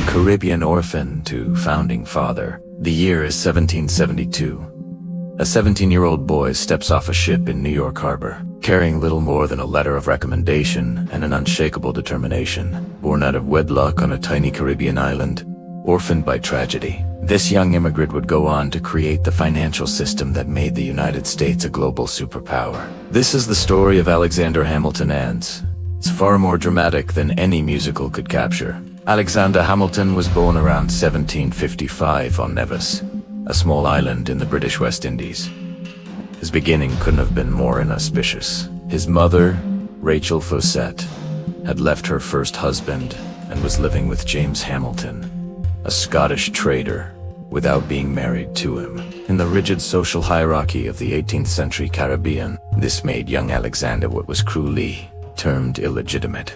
From Caribbean orphan to founding father, the year is 1772. A 17-year-old boy steps off a ship in New York Harbor, carrying little more than a letter of recommendation and an unshakable determination. Born out of wedlock on a tiny Caribbean island, orphaned by tragedy, this young immigrant would go on to create the financial system that made the United States a global superpower. This is the story of Alexander Hamilton, and it's far more dramatic than any musical could capture. Alexander Hamilton was born around 1755 on Nevis, a small island in the British West Indies. His beginning couldn't have been more inauspicious. His mother, Rachel Fawcett, had left her first husband and was living with James Hamilton, a Scottish trader, without being married to him. In the rigid social hierarchy of the 18th century Caribbean, this made young Alexander what was cruelly termed illegitimate,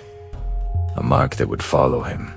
a mark that would follow him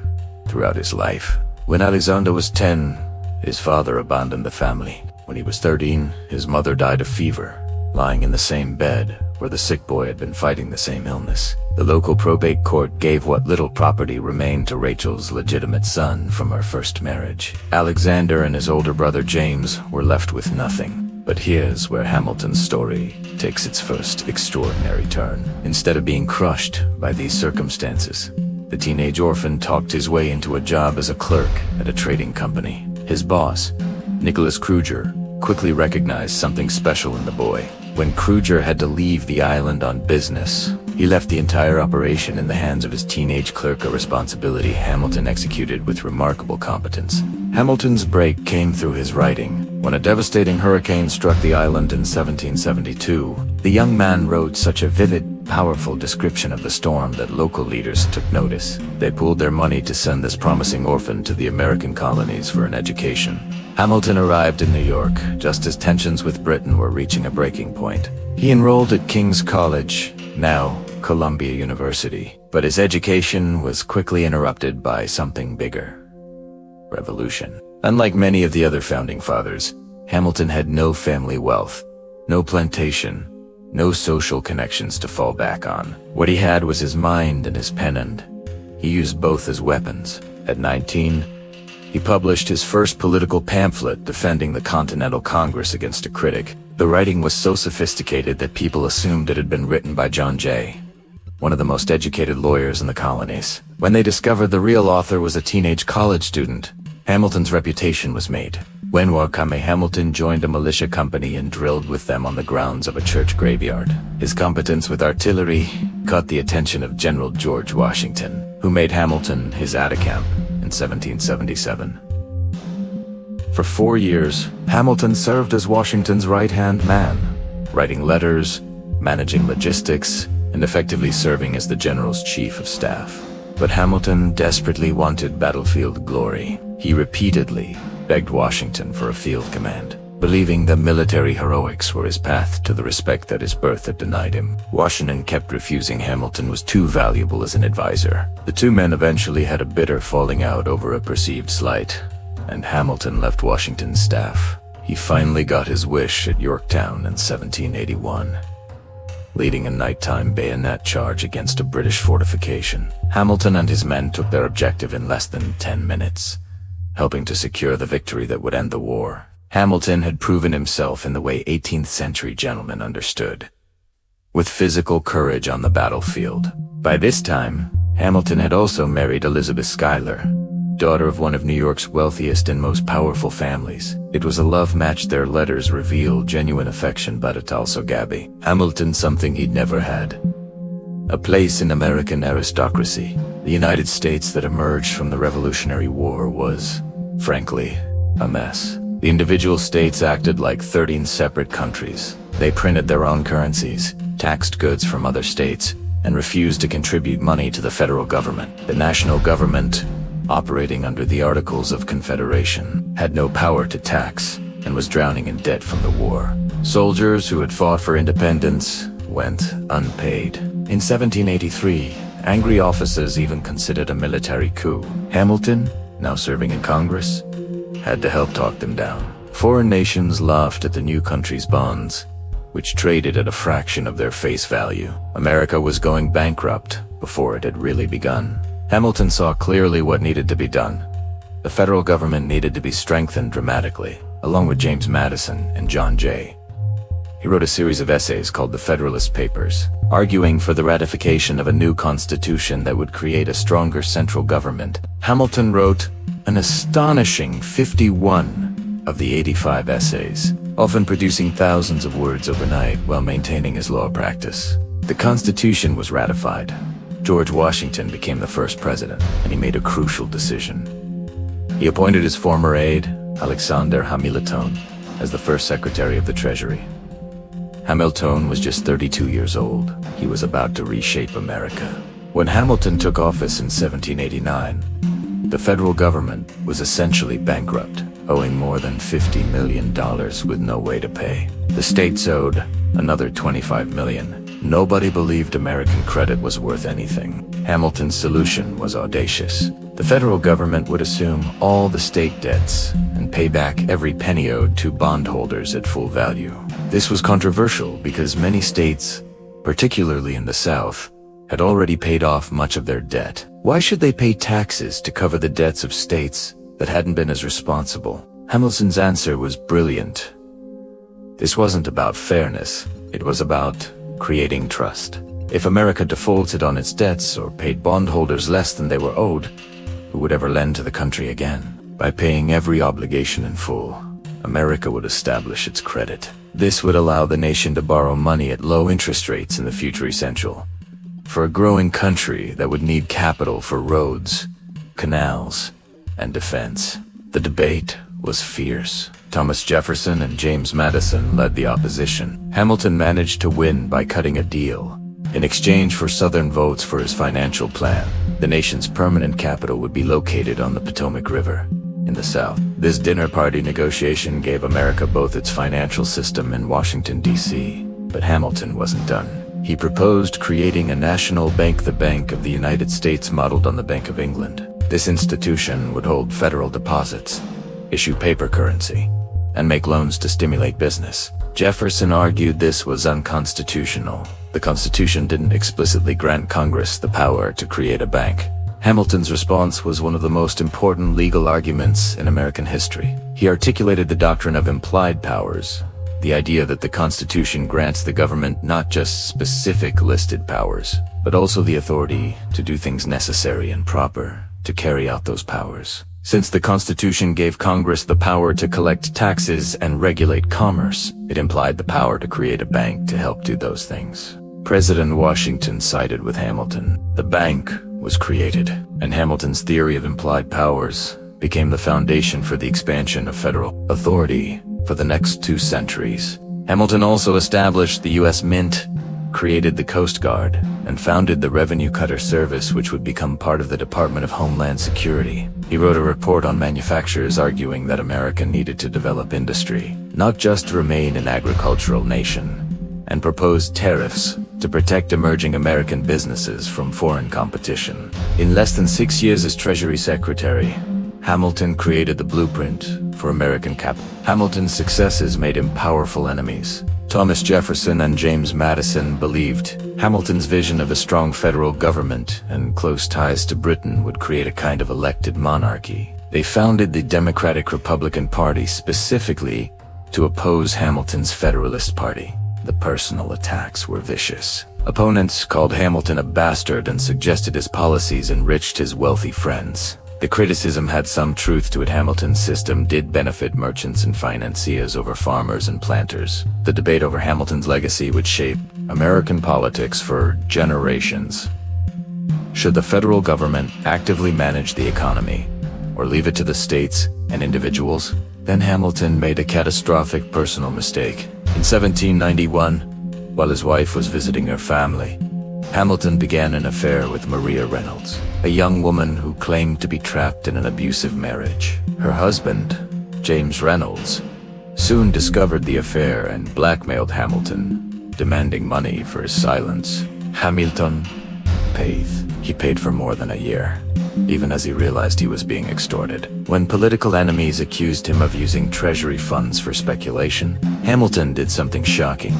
throughout his life. When Alexander was 10, his father abandoned the family. When he was 13, his mother died of fever, lying in the same bed where the sick boy had been fighting the same illness. The local probate court gave what little property remained to Rachel's legitimate son from her first marriage. Alexander and his older brother James were left with nothing. But here's where Hamilton's story takes its first extraordinary turn. Instead of being crushed by these circumstances, the teenage orphan talked his way into a job as a clerk at a trading company. His boss, Nicholas Kruger, quickly recognized something special in the boy. When Kruger had to leave the island on business, he left the entire operation in the hands of his teenage clerk, a responsibility Hamilton executed with remarkable competence. Hamilton's break came through his writing. When a devastating hurricane struck the island in 1772, the young man wrote such a vivid, powerful description of the storm that local leaders took notice. They pooled their money to send this promising orphan to the American colonies for an education. Hamilton arrived in New York just as tensions with Britain were reaching a breaking point. He enrolled at King's College, now Columbia University, but his education was quickly interrupted by something bigger: revolution. Unlike many of the other founding fathers, Hamilton had no family wealth, no plantation, no social connections to fall back on. What he had was his mind and his pen, and he used both as weapons. At 19, he published his first political pamphlet defending the Continental Congress against a critic. The writing was so sophisticated that people assumed it had been written by John Jay, one of the most educated lawyers in the colonies. When they discovered the real author was a teenage college student, Hamilton's reputation was made. When Wakame Hamilton joined a militia company and drilled with them on the grounds of a church graveyard. His competence with artillery caught the attention of General George Washington, who made Hamilton his aide-de-camp in 1777. For 4 years, Hamilton served as Washington's right-hand man, writing letters, managing logistics, and effectively serving as the general's chief of staff. But Hamilton desperately wanted battlefield glory. He repeatedly begged Washington for a field command, believing that military heroics were his path to the respect that his birth had denied him. Washington kept refusing. Hamilton was too valuable as an advisor. The two men eventually had a bitter falling out over a perceived slight, and Hamilton left Washington's staff. He finally got his wish at Yorktown in 1781. Leading a nighttime bayonet charge against a British fortification. Hamilton and his men took their objective in less than 10 minutes, helping to secure the victory that would end the war. Hamilton had proven himself in the way 18th century gentlemen understood, with physical courage on the battlefield. By this time, Hamilton had also married Elizabeth Schuyler, daughter of one of New York's wealthiest and most powerful families. It was a love match. Their letters revealed genuine affection, but it also gave Hamilton something he'd never had: a place in American aristocracy. The United States that emerged from the Revolutionary War was, frankly, a mess. The individual states acted like 13 separate countries. They printed their own currencies, taxed goods from other states, and refused to contribute money to the federal government. The national government, operating under the Articles of Confederation, had no power to tax and was drowning in debt from the war. Soldiers who had fought for independence went unpaid. In 1783, angry officers even considered a military coup. Hamilton, now serving in Congress, had to help talk them down. Foreign nations laughed at the new country's bonds, which traded at a fraction of their face value. America was going bankrupt before it had really begun. Hamilton saw clearly what needed to be done. The federal government needed to be strengthened dramatically, along with James Madison and John Jay. He wrote a series of essays called the Federalist Papers, arguing for the ratification of a new constitution that would create a stronger central government. Hamilton wrote an astonishing 51 of the 85 essays, often producing thousands of words overnight while maintaining his law practice. The Constitution was ratified. George Washington became the first president, and he made a crucial decision. He appointed his former aide, Alexander Hamilton, as the first Secretary of the Treasury. Hamilton was just 32 years old. He was about to reshape America. When Hamilton took office in 1789, the federal government was essentially bankrupt, owing more than $50 million with no way to pay. The states owed another $25 million. Nobody believed American credit was worth anything. Hamilton's solution was audacious. The federal government would assume all the state debts and pay back every penny owed to bondholders at full value. This was controversial because many states, particularly in the South, had already paid off much of their debt. Why should they pay taxes to cover the debts of states that hadn't been as responsible? Hamilton's answer was brilliant. This wasn't about fairness, it was about creating trust. If America defaulted on its debts or paid bondholders less than they were owed, who would ever lend to the country again? By paying every obligation in full, America would establish its credit. This would allow the nation to borrow money at low interest rates in the future essential for a growing country that would need capital for roads, canals, and defense. The debate was fierce. Thomas Jefferson and James Madison led the opposition. Hamilton managed to win by cutting a deal. In exchange for Southern votes for his financial plan, the nation's permanent capital would be located on the Potomac River in the South. This dinner party negotiation gave America both its financial system in Washington, D.C., but Hamilton wasn't done. He proposed creating a national bank, the Bank of the United States, modeled on the Bank of England. This institution would hold federal deposits, issue paper currency, and make loans to stimulate business. Jefferson argued this was unconstitutional. The Constitution didn't explicitly grant Congress the power to create a bank. Hamilton's response was one of the most important legal arguments in American history. He articulated the doctrine of implied powers, the idea that the Constitution grants the government not just specific listed powers, but also the authority to do things necessary and proper to carry out those powers. Since the Constitution gave Congress the power to collect taxes and regulate commerce, it implied the power to create a bank to help do those things. President Washington sided with Hamilton. The bank was created, and Hamilton's theory of implied powers became the foundation for the expansion of federal authority for the next 2 centuries. Hamilton also established the U.S. Mint, created the Coast Guard, and founded the Revenue Cutter Service, which would become part of the Department of Homeland Security. He wrote a report on manufacturers arguing that America needed to develop industry, not just remain an agricultural nation, and proposed tariffs to protect emerging American businesses from foreign competition. In less than 6 years as Treasury Secretary, Hamilton created the blueprint for American capital. Hamilton's successes made him powerful enemies. Thomas Jefferson and James Madison believed Hamilton's vision of a strong federal government and close ties to Britain would create a kind of elected monarchy. They founded the Democratic-Republican Party specifically to oppose Hamilton's Federalist Party. The personal attacks were vicious. Opponents called Hamilton a bastard and suggested his policies enriched his wealthy friends. The criticism had some truth to it. Hamilton's system did benefit merchants and financiers over farmers and planters. The debate over Hamilton's legacy would shape American politics for generations. Should the federal government actively manage the economy, or leave it to the states and individuals? Then Hamilton made a catastrophic personal mistake. In 1791, while his wife was visiting her family, Hamilton began an affair with Maria Reynolds, a young woman who claimed to be trapped in an abusive marriage. Her husband, James Reynolds, soon discovered the affair and blackmailed Hamilton, demanding money for his silence. Hamilton paid. He paid for more than a year, even as he realized he was being extorted. When political enemies accused him of using treasury funds for speculation, Hamilton did something shocking.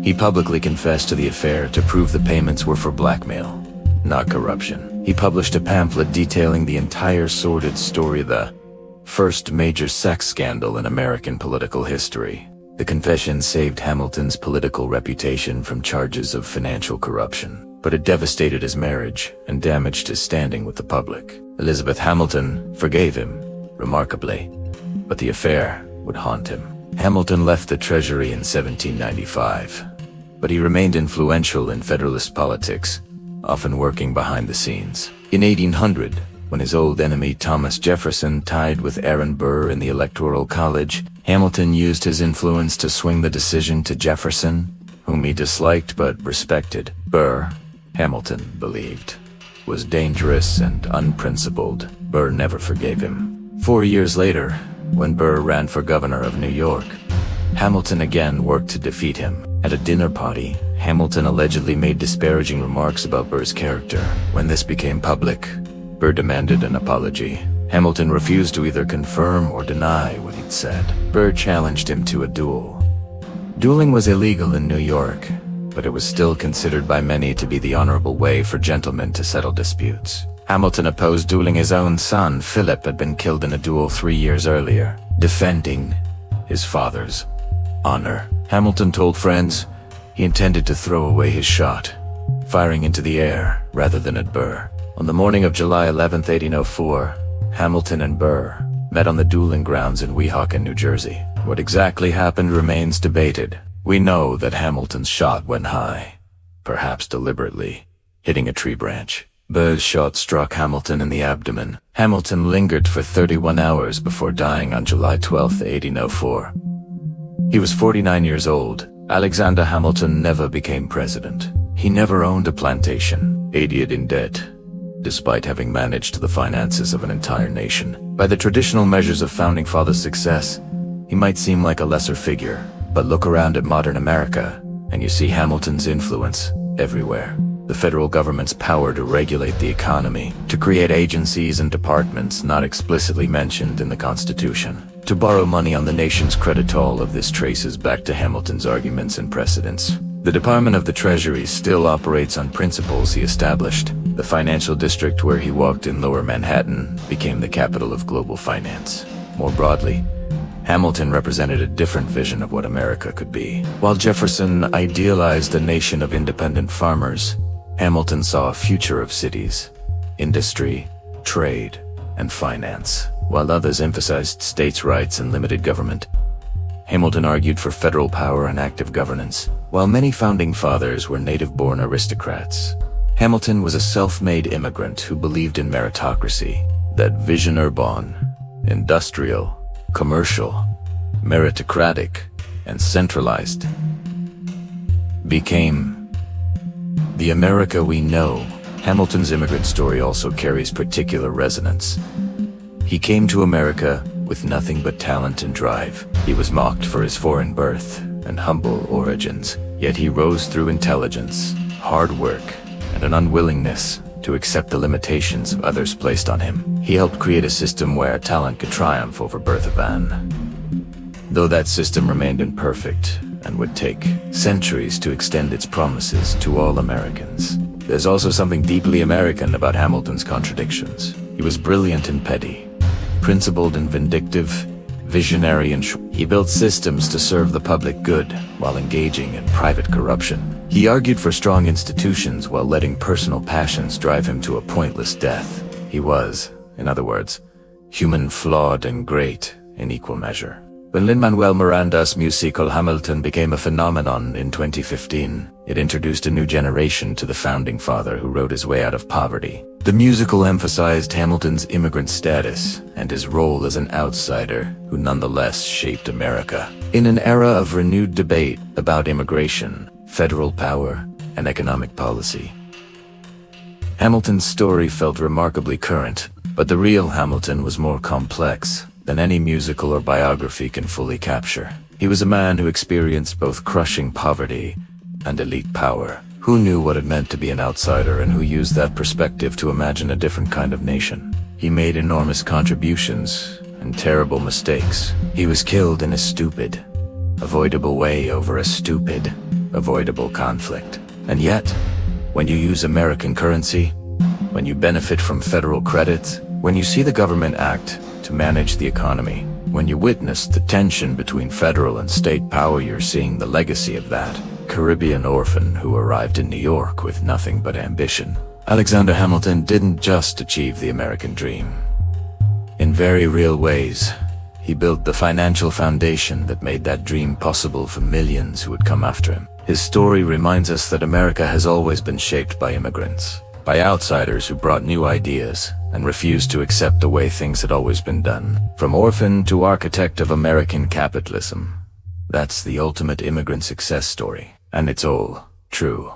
He publicly confessed to the affair to prove the payments were for blackmail, not corruption. He published a pamphlet detailing the entire sordid story of the first major sex scandal in American political history. The confession saved Hamilton's political reputation from charges of financial corruption, but it devastated his marriage and damaged his standing with the public. Elizabeth Hamilton forgave him, remarkably, but the affair would haunt him. Hamilton left the Treasury in 1795, but he remained influential in Federalist politics, often working behind the scenes. In 1800, when his old enemy Thomas Jefferson tied with Aaron Burr in the Electoral College, Hamilton used his influence to swing the decision to Jefferson, whom he disliked but respected. Burr, Hamilton believed, was dangerous and unprincipled. Burr never forgave him. 4 years later, when Burr ran for governor of New York, Hamilton again worked to defeat him. At a dinner party, Hamilton allegedly made disparaging remarks about Burr's character. When this became public, Burr demanded an apology. Hamilton refused to either confirm or deny what he'd said. Burr challenged him to a duel. Dueling was illegal in New York, but it was still considered by many to be the honorable way for gentlemen to settle disputes. Hamilton opposed dueling. His own son, Philip, had been killed in a duel 3 years earlier, defending his father's honor. Hamilton told friends he intended to throw away his shot, firing into the air rather than at Burr. On the morning of July 11, 1804, Hamilton and Burr met on the dueling grounds in Weehawken, New Jersey. What exactly happened remains debated. We know that Hamilton's shot went high, perhaps deliberately, hitting a tree branch. Burr's shot struck Hamilton in the abdomen. Hamilton lingered for 31 hours before dying on July 12, 1804. He was 49 years old. Alexander Hamilton never became president. He never owned a plantation, aided in debt, despite having managed the finances of an entire nation. By the traditional measures of Founding Fathers' success, he might seem like a lesser figure, but look around at modern America, and you see Hamilton's influence everywhere. The federal government's power to regulate the economy, to create agencies and departments not explicitly mentioned in the Constitution, to borrow money on the nation's credit. All of this traces back to Hamilton's arguments and precedents. The Department of the Treasury still operates on principles he established. The financial district where he walked in Lower Manhattan became the capital of global finance. More broadly, Hamilton represented a different vision of what America could be. While Jefferson idealized a nation of independent farmers, Hamilton saw a future of cities, industry, trade, and finance. While others emphasized states' rights and limited government, Hamilton argued for federal power and active governance. While many founding fathers were native-born aristocrats, Hamilton was a self-made immigrant who believed in meritocracy. That vision, urban, industrial, commercial, meritocratic, and centralized, became the America we know. Hamilton's immigrant story also carries particular resonance. He came to America with nothing but talent and drive. He was mocked for his foreign birth and humble origins, yet he rose through intelligence, hard work, and an unwillingness to accept the limitations of others placed on him. He helped create a system where talent could triumph over birth of an. Though that system remained imperfect and would take centuries to extend its promises to all Americans. There's also something deeply American about Hamilton's contradictions. He was brilliant and petty, principled and vindictive, visionary and he built systems to serve the public good while engaging in private corruption. He argued for strong institutions while letting personal passions drive him to a pointless death. He was, in other words, human, flawed and great in equal measure. When Lin-Manuel Miranda's musical Hamilton became a phenomenon in 2015, it introduced a new generation to the founding father who rode his way out of poverty. The musical emphasized Hamilton's immigrant status and his role as an outsider who nonetheless shaped America. In an era of renewed debate about immigration, federal power, and economic policy, Hamilton's story felt remarkably current, but the real Hamilton was more complex than any musical or biography can fully capture. He was a man who experienced both crushing poverty and elite power, who knew what it meant to be an outsider and who used that perspective to imagine a different kind of nation. He made enormous contributions and terrible mistakes. He was killed in a stupid, avoidable way over a stupid, avoidable conflict. And yet, When you use American currency, when you benefit from federal credit, when you see the government act to manage the economy, when you witness the tension between federal and state power, you're seeing the legacy of that Caribbean orphan who arrived in New York with nothing but ambition. Alexander Hamilton didn't just achieve the American dream. In very real ways, he built the financial foundation that made that dream possible for millions who would come after him. His story reminds us that America has always been shaped by immigrants, by outsiders who brought new ideas and refused to accept the way things had always been done. From orphan to architect of American capitalism, that's the ultimate immigrant success story, and it's all true.